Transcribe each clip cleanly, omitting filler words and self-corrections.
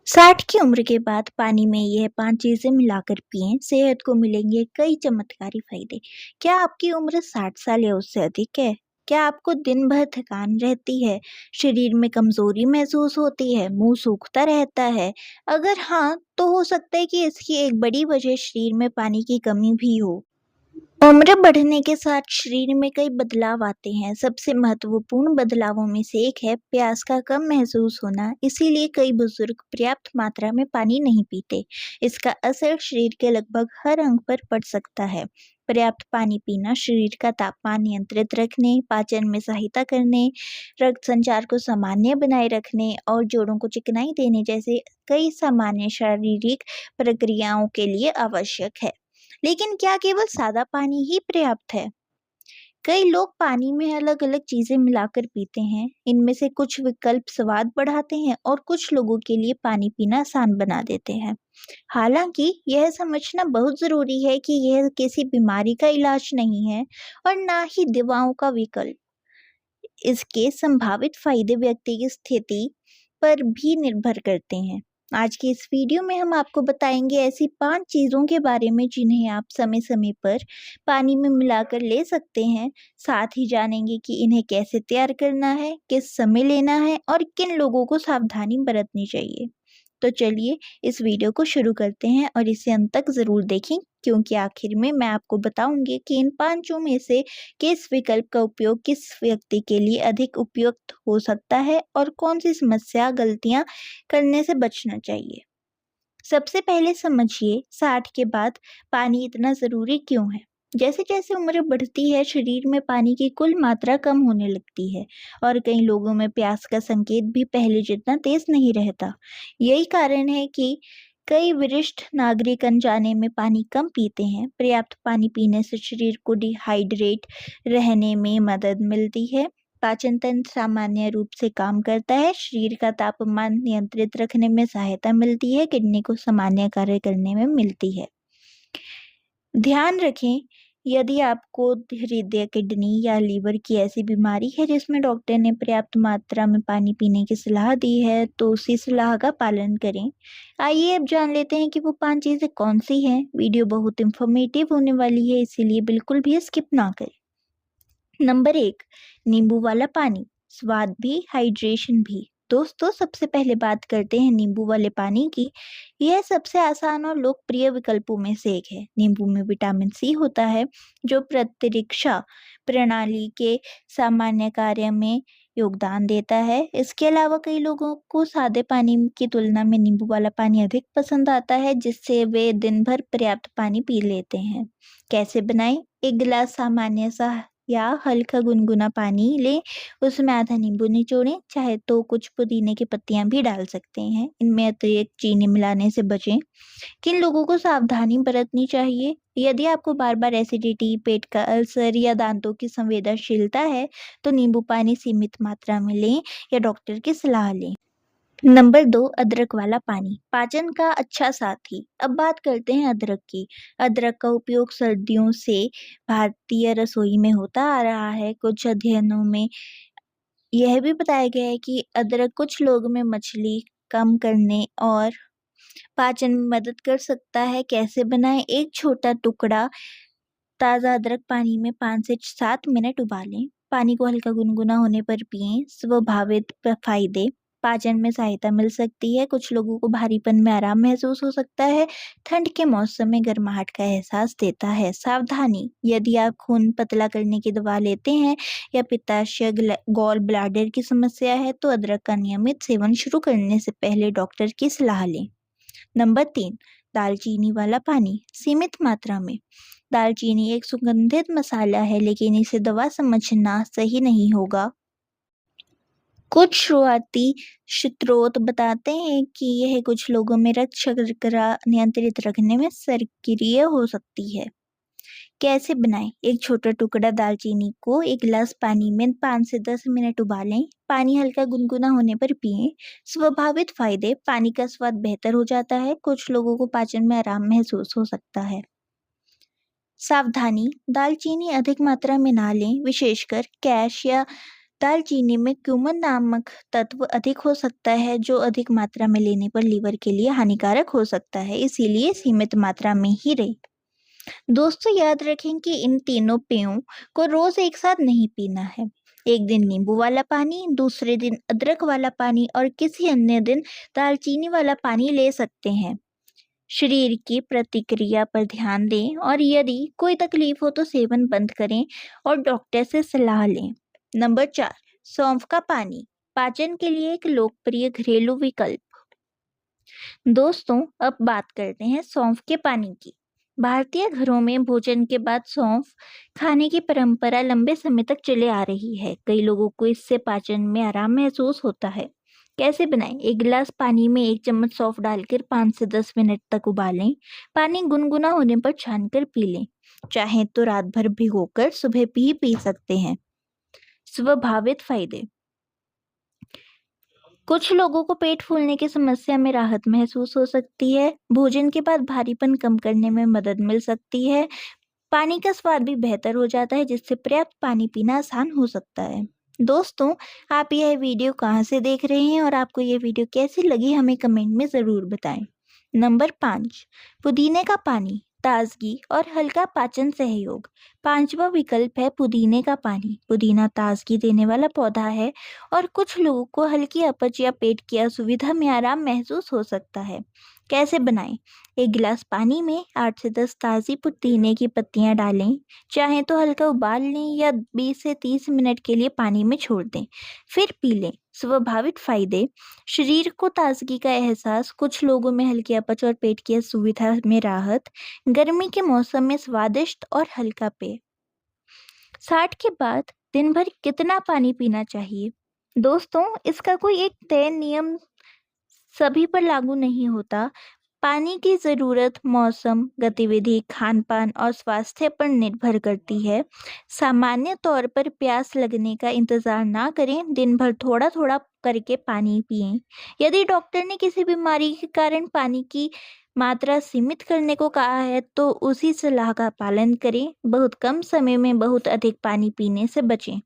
60 की उम्र के बाद पानी में यह 5 चीजें मिलाकर पिएं, सेहत को मिलेंगे कई चमत्कारी फायदे। क्या आपकी उम्र 60 साल या उससे अधिक है? क्या आपको दिन भर थकान रहती है? शरीर में कमजोरी महसूस होती है? मुंह सूखता रहता है? अगर हाँ, तो हो सकता है कि इसकी एक बड़ी वजह शरीर में पानी की कमी भी हो। उम्र बढ़ने के साथ शरीर में कई बदलाव आते हैं। सबसे महत्वपूर्ण बदलावों में से एक है प्यास का कम महसूस होना। इसीलिए कई बुजुर्ग पर्याप्त मात्रा में पानी नहीं पीते। इसका असर शरीर के लगभग हर अंग पर पड़ सकता है। पर्याप्त पानी पीना शरीर का तापमान नियंत्रित रखने, पाचन में सहायता करने, रक्त संचार को सामान्य बनाए रखने और जोड़ों को चिकनाई देने जैसे कई सामान्य शारीरिक प्रक्रियाओं के लिए आवश्यक है। लेकिन क्या केवल सादा पानी ही पर्याप्त है? कई लोग पानी में अलग-अलग चीजें मिलाकर पीते हैं। इनमें से कुछ विकल्प स्वाद बढ़ाते हैं और कुछ लोगों के लिए पानी पीना आसान बना देते हैं। हालांकि यह समझना बहुत जरूरी है कि यह किसी बीमारी का इलाज नहीं है और ना ही दवाओं का विकल्प। इसके संभावित फायदे व्यक्ति की स्थिति पर भी निर्भर करते हैं। आज की इस वीडियो में हम आपको बताएंगे ऐसी 5 चीज़ों के बारे में जिन्हें आप समय-समय पर पानी में मिलाकर ले सकते हैं। साथ ही जानेंगे कि इन्हें कैसे तैयार करना है, किस समय लेना है और किन लोगों को सावधानी बरतनी चाहिए। तो चलिए इस वीडियो को शुरू करते हैं और इसे अंत तक ज़रूर देखें, क्योंकि आखिर में मैं आपको बताऊंगी कि इन पांचों में से किस विकल्प का उपयोग किस व्यक्ति के लिए अधिक उपयुक्त हो सकता है और कौन सी समस्या गलतियां करने से बचना चाहिए। सबसे पहले समझिए 60 के बाद पानी इतना ज़रूरी क्यों है। जैसे-जैसे उम्र बढ़ती है, शरीर में पानी की कुल मात्रा कम होने लगती है और कई लोगों में प्यास का संकेत भी पहले जितना तेज नहीं रहता। यही कारण है कि कई वरिष्ठ नागरिक अनजाने में पानी कम पीते हैं। पर्याप्त पानी पीने से शरीर को डिहाइड्रेट रहने में मदद मिलती है। पाचन तंत्र सामान्य रूप से काम करता है, शरीर का तापमान नियंत्रित रखने में सहायता मिलती है, किडनी को सामान्य कार्य करने में मिलती है। ध्यान रखें, यदि आपको हृदय, किडनी या लीवर की ऐसी बीमारी है जिसमें डॉक्टर ने पर्याप्त मात्रा में पानी पीने की सलाह दी है, तो उसी सलाह का पालन करें। आइए अब जान लेते हैं कि वो 5 चीज़ें कौन सी हैं। वीडियो बहुत इंफॉर्मेटिव होने वाली है, इसीलिए बिल्कुल भी स्किप ना करें। नंबर 1, नींबू वाला पानी, स्वाद भी हाइड्रेशन भी। दोस्तों, सबसे पहले बात करते हैं नींबू वाले पानी की। यह सबसे आसान और लोकप्रिय विकल्पों में से एक है। नींबू में विटामिन सी होता है जो प्रतिरक्षा प्रणाली के सामान्य कार्य में योगदान देता है। इसके अलावा कई लोगों को सादे पानी की तुलना में नींबू वाला पानी अधिक पसंद आता है, जिससे वे दिन भर पर्याप्त पानी पी लेते हैं। कैसे बनाएं? एक गिलास सामान्य सा या हल्का गुनगुना पानी लें, उसमें आधा नींबू निचोड़ें, चाहे तो कुछ पुदीने की पत्तियां भी डाल सकते हैं। इनमें अतिरिक्त चीनी मिलाने से बचें। किन लोगों को सावधानी बरतनी चाहिए? यदि आपको बार-बार एसिडिटी, पेट का अल्सर या दांतों की संवेदनशीलता है, तो नींबू पानी सीमित मात्रा में लें या डॉक्टर की सलाह लें। नंबर 2, अदरक वाला पानी, पाचन का अच्छा साथी। अब बात करते हैं अदरक की। अदरक का उपयोग सर्दियों से भारतीय रसोई में होता आ रहा है। कुछ अध्ययनों में यह भी बताया गया है कि अदरक कुछ लोगों में मछली कम करने और पाचन में मदद कर सकता है। कैसे बनाएं? एक छोटा टुकड़ा ताज़ा अदरक पानी में 5 से 7 मिनट उबालें। पानी को हल्का गुनगुना होने पर पिएं। स्वभावित फायदे, पाचन में सहायता मिल सकती है। कुछ लोगों को भारीपन में आराम महसूस हो सकता है। ठंड के मौसम में गर्माहट का एहसास देता है। सावधानी, यदि आप खून पतला करने की दवा लेते हैं या पित्ताशय गॉल ब्लैडर की समस्या है, तो अदरक का नियमित सेवन शुरू करने से पहले डॉक्टर की सलाह लें। नंबर 3, दालचीनी वाला पानी, सीमित मात्रा में। दालचीनी एक सुगंधित मसाला है, लेकिन इसे दवा समझना सही नहीं होगा। कुछ शुरुआती स्रोत बताते हैं कि यह कुछ लोगों में रक्त शर्करा नियंत्रित रखने में सक्रिय हो सकती है। कैसे बनाएं? एक छोटा टुकड़ा दालचीनी को एक गिलास पानी में 5 से 10 मिनट उबालें। पानी हल्का गुनगुना होने पर पिएं। स्वभावित फायदे, पानी का स्वाद बेहतर हो जाता है। कुछ लोगों को पाचन में आराम महसूस हो सकता है। सावधानी, दालचीनी अधिक मात्रा में ना लें, विशेषकर कैश या दालचीनी में क्यूमन नामक तत्व अधिक हो सकता है, जो अधिक मात्रा में लेने पर लीवर के लिए हानिकारक हो सकता है, इसीलिए सीमित मात्रा में ही रहे। दोस्तों, याद रखें कि इन तीनों पेयों को रोज एक साथ नहीं पीना है। एक दिन नींबू वाला पानी, दूसरे दिन अदरक वाला पानी और किसी अन्य दिन दालचीनी वाला पानी ले सकते हैं। शरीर की प्रतिक्रिया पर ध्यान दें और यदि कोई तकलीफ हो तो सेवन बंद करें और डॉक्टर से सलाह लें। नंबर 4, सौंफ का पानी, पाचन के लिए एक लोकप्रिय घरेलू विकल्प। दोस्तों, अब बात करते हैं सौंफ के पानी की। भारतीय घरों में भोजन के बाद सौंफ खाने की परंपरा लंबे समय तक चले आ रही है। कई लोगों को इससे पाचन में आराम महसूस होता है। कैसे बनाएं? एक गिलास पानी में 1 चम्मच सौंफ डालकर 5 से 10 मिनट तक उबालें। पानी गुनगुना होने पर छानकर पी लें। चाहें तो रात भर भिगोकर सुबह भी पी सकते हैं। स्वभावित फायदे। कुछ लोगों को पेट फूलने की समस्या में राहत महसूस हो सकती है। भोजन के बाद भारीपन कम करने में मदद मिल सकती है। पानी का स्वाद भी बेहतर हो जाता है, जिससे पर्याप्त पानी पीना आसान हो सकता है। दोस्तों, आप यह वीडियो कहाँ से देख रहे हैं और आपको यह वीडियो कैसी लगी, हमें कमेंट में ज़रूर बताएं। नंबर 5, पुदीने का पानी, ताजगी और हल्का पाचन सहयोग। 5वां विकल्प है पुदीने का पानी। पुदीना ताजगी देने वाला पौधा है और कुछ लोगों को हल्की अपच या पेट की असुविधा में आराम महसूस हो सकता है। कैसे बनाएं? 1 गिलास पानी में 8 से 10 ताज़ी पुदीने की पत्तियां डालें। चाहें तो हल्का उबाल लें या 20 से 30 मिनट के लिए पानी में छोड़ दें, फिर पी लें। स्वाभाविक फायदे। शरीर को ताजगी का एहसास, कुछ लोगों में हल्की अपच और पेट की असुविधा में राहत। गर्मी के मौसम में स्वादिष्ट और हल्का पेय। 60 के बाद दिन भर कितना पानी पीना चाहिए? दोस्तों, इसका कोई एक तय नियम सभी पर लागू नहीं होता। पानी की ज़रूरत मौसम, गतिविधि, खान-पान और स्वास्थ्य पर निर्भर करती है। सामान्य तौर पर प्यास लगने का इंतज़ार ना करें, दिन भर थोड़ा-थोड़ा करके पानी पिएं। यदि डॉक्टर ने किसी बीमारी के कारण पानी की मात्रा सीमित करने को कहा है, तो उसी सलाह का पालन करें। बहुत कम समय में बहुत अधिक पानी पीने से बचें।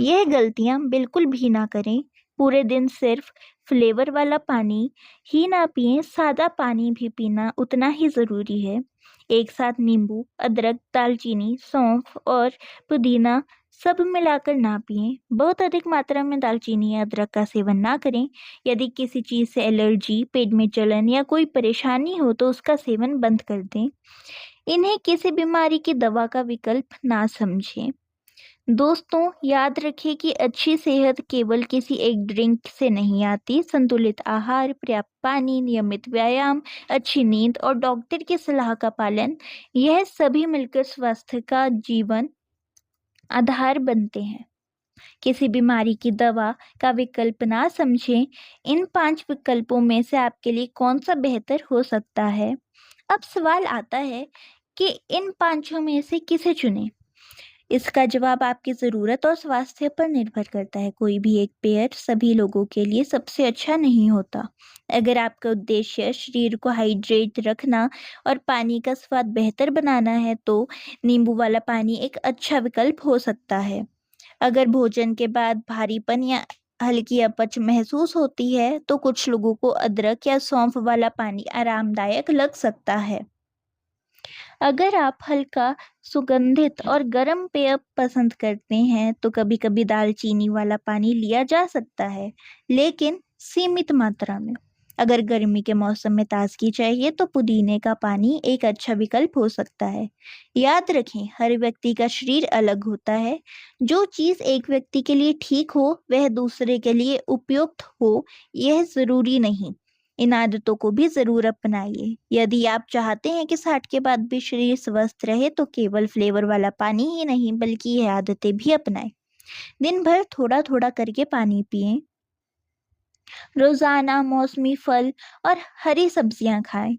यह गलतियां बिल्कुल भी ना करें। पूरे दिन सिर्फ फ्लेवर वाला पानी ही ना पिएं, सादा पानी भी पीना उतना ही ज़रूरी है। एक साथ नींबू, अदरक, दालचीनी, सौंफ और पुदीना सब मिलाकर ना पिएं। बहुत अधिक मात्रा में दालचीनी या अदरक का सेवन ना करें। यदि किसी चीज़ से एलर्जी, पेट में जलन या कोई परेशानी हो तो उसका सेवन बंद कर दें। इन्हें किसी बीमारी की दवा का विकल्प ना समझें। दोस्तों, याद रखें कि अच्छी सेहत केवल किसी एक ड्रिंक से नहीं आती। संतुलित आहार, पर्याप्त पानी, नियमित व्यायाम, अच्छी नींद और डॉक्टर की सलाह का पालन, यह सभी मिलकर स्वास्थ्य का जीवन आधार बनते हैं। किसी बीमारी की दवा का विकल्प ना समझें। इन 5 विकल्पों में से आपके लिए कौन सा बेहतर हो सकता है? अब सवाल आता है कि इन 5 में से किसे चुनें? इसका जवाब आपकी ज़रूरत और स्वास्थ्य पर निर्भर करता है। कोई भी एक पेय सभी लोगों के लिए सबसे अच्छा नहीं होता। अगर आपका उद्देश्य शरीर को हाइड्रेट रखना और पानी का स्वाद बेहतर बनाना है, तो नींबू वाला पानी एक अच्छा विकल्प हो सकता है। अगर भोजन के बाद भारीपन या हल्की अपच महसूस होती है, तो कुछ लोगों को अदरक या सौंफ वाला पानी आरामदायक लग सकता है। अगर आप हल्का, सुगंधित और गर्म पेय पसंद करते हैं, तो कभी-कभी दालचीनी वाला पानी लिया जा सकता है, लेकिन सीमित मात्रा में। अगर गर्मी के मौसम में ताजगी चाहिए, तो पुदीने का पानी एक अच्छा विकल्प हो सकता है। याद रखें, हर व्यक्ति का शरीर अलग होता है। जो चीज़ एक व्यक्ति के लिए ठीक हो, वह दूसरे के लिए उपयुक्त हो, यह ज़रूरी नहीं। इन आदतों को भी ज़रूर अपनाइए। यदि आप चाहते हैं कि 60 के बाद भी शरीर स्वस्थ रहे, तो केवल फ्लेवर वाला पानी ही नहीं, बल्कि ये आदतें भी अपनाएं। दिन भर थोड़ा-थोड़ा करके पानी पिएं। रोज़ाना मौसमी फल और हरी सब्जियां खाएं।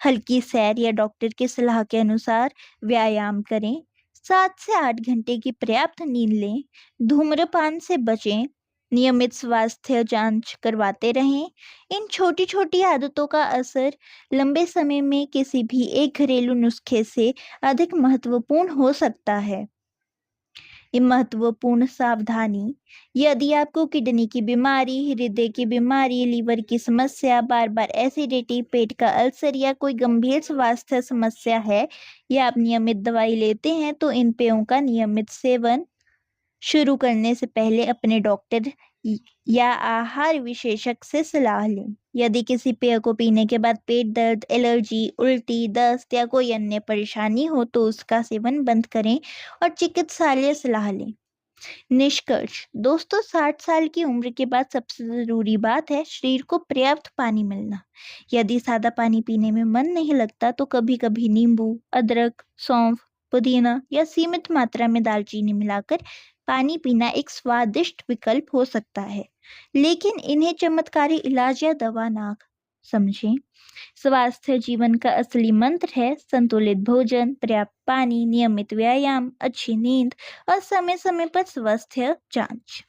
हल्की सैर या डॉक्टर की सलाह के अनुसार व्यायाम करें। 7 से 8 घंटे की पर्याप्त नींद लें। धूम्रपान से बचें। नियमित स्वास्थ्य जांच करवाते रहें। इन छोटी-छोटी आदतों का असर लंबे समय में किसी भी एक घरेलू नुस्खे से अधिक महत्वपूर्ण हो सकता है। ये महत्वपूर्ण सावधानी, यदि आपको किडनी की बीमारी, हृदय की बीमारी, लीवर की समस्या, बार बार एसिडिटी, पेट का अल्सर या कोई गंभीर स्वास्थ्य समस्या है या आप नियमित दवाई लेते हैं तो इन पेयों का नियमित सेवन शुरू करने से पहले अपने डॉक्टर या आहार विशेषज्ञ से सलाह लें। यदि किसी पेय को पीने के बाद पेट दर्द, एलर्जी, उल्टी, दस्त या कोई अन्य परेशानी हो तो उसका सेवन बंद करें और चिकित्सालय सलाह लें। निष्कर्ष दोस्तों, 60 साल की उम्र के बाद सबसे जरूरी बात है शरीर को पर्याप्त पानी मिलना। यदि सादा पानी पीने में मन नहीं लगता तो कभी कभी नींबू, अदरक, सौंफ, पुदीना या सीमित मात्रा में दालचीनी मिलाकर पानी पीना एक स्वादिष्ट विकल्प हो सकता है, लेकिन इन्हें चमत्कारी इलाज या दवा ना समझें। स्वास्थ्य जीवन का असली मंत्र है संतुलित भोजन, पर्याप्त पानी, नियमित व्यायाम, अच्छी नींद और समय समय पर स्वास्थ्य जांच।